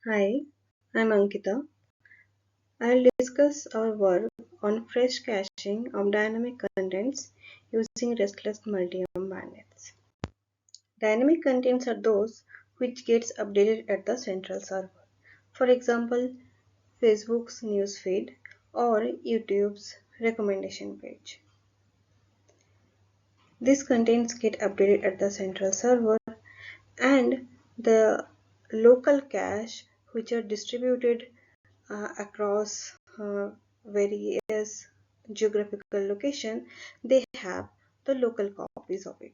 Hi, I'm Ankita. I'll discuss our work on fresh caching of dynamic contents using restless multi-arm bandits. Dynamic contents are those which gets updated at the central server. For example, Facebook's newsfeed or YouTube's recommendation page. These contents get updated at the central server and the local cache which are distributed across various geographical location, they have the local copies of it.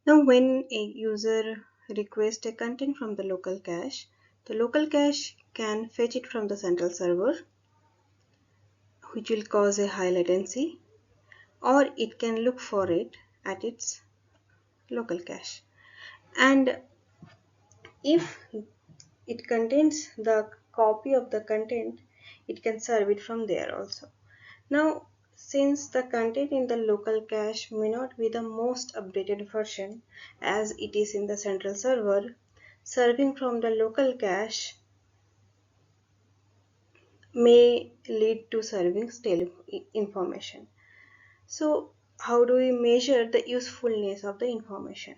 Now when a user requests a content from the local cache can fetch it from the central server, which will cause a high latency, or it can look for it at its local cache. And if it contains the copy of the content, it can serve it from there also. Now, since the content in the local cache may not be the most updated version as it is in the central server, serving from the local cache may lead to serving stale information. So, how do we measure the usefulness of the information?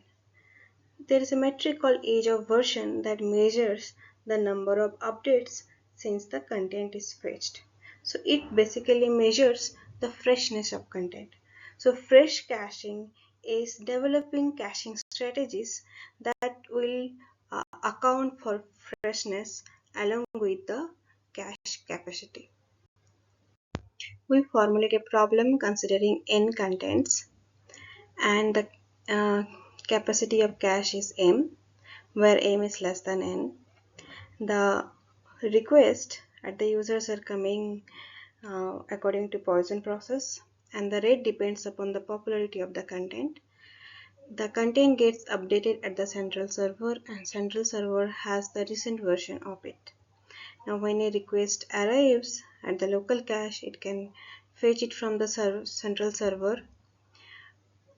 There is a metric called age of version that measures the number of updates since the content is fetched. So it basically measures the freshness of content. So fresh caching is developing caching strategies that will account for freshness along with the cache capacity. We formulate a problem considering n contents and the uh, capacity of cache is m, where m is less than n. The request at the users are coming according to Poisson process, and the rate depends upon the popularity of the content. The content gets updated at the central server, and central server has the recent version of it. Now when a request arrives at the local cache, it can fetch it from the central server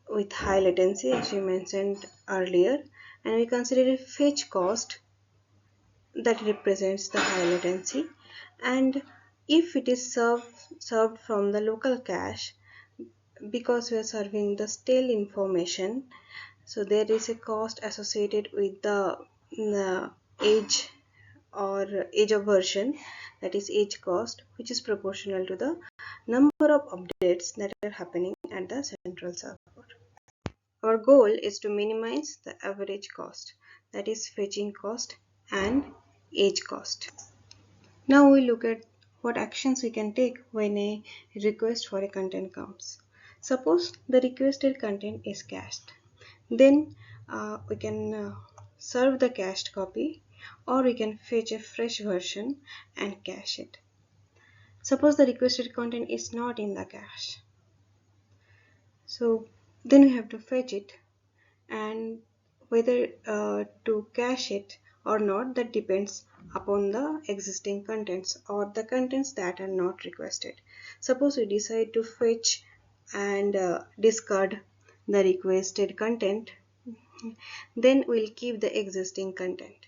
with high latency as we mentioned earlier, and we consider a fetch cost that represents the high latency. And if it is served from the local cache, because we are serving the stale information, so there is a cost associated with the age or age of version, that is age cost, which is proportional to the number of updates that are happening at the central server. Our goal is to minimize the average cost, that is fetching cost and age cost. Now we look at what actions we can take when a request for a content comes. Suppose the requested content is cached. Then we can serve the cached copy, or we can fetch a fresh version and cache it. Suppose the requested content is not in the cache. So then we have to fetch it, and whether to cache it or not, that depends upon the existing contents or the contents that are not requested. Suppose we decide to fetch and discard the requested content, then we'll keep the existing content.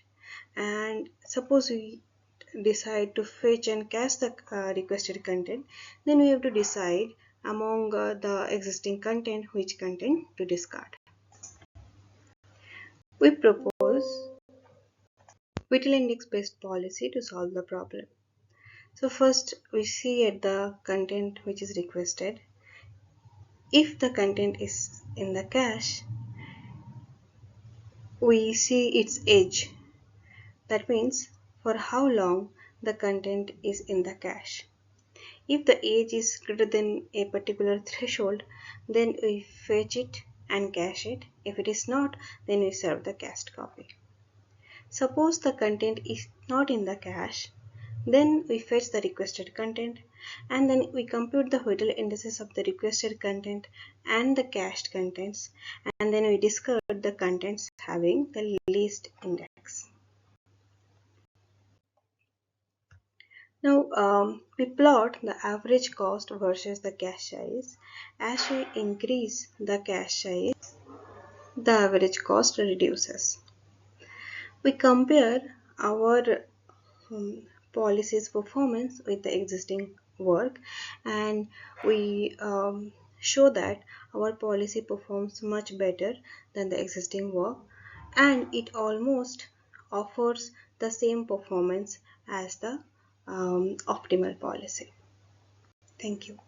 And suppose we decide to fetch and cache the requested content, then we have to decide among the existing content which content to discard. We propose whittle index based policy to solve the problem. So first we see at the content which is requested. If the content is in the cache, we see its age. That means for how long the content is in the cache. If the age is greater than a particular threshold, then we fetch it and cache it. If it is not, then we serve the cached copy. Suppose the content is not in the cache, then we fetch the requested content, and then we compute the Whittle indices of the requested content and the cached contents, and then we discard the contents having the least index. Now we plot the average cost versus the cache size. As we increase the cache size, the average cost reduces. We compare our policy's performance with the existing work, and we show that our policy performs much better than the existing work, and it almost offers the same performance as the optimal policy. Thank you.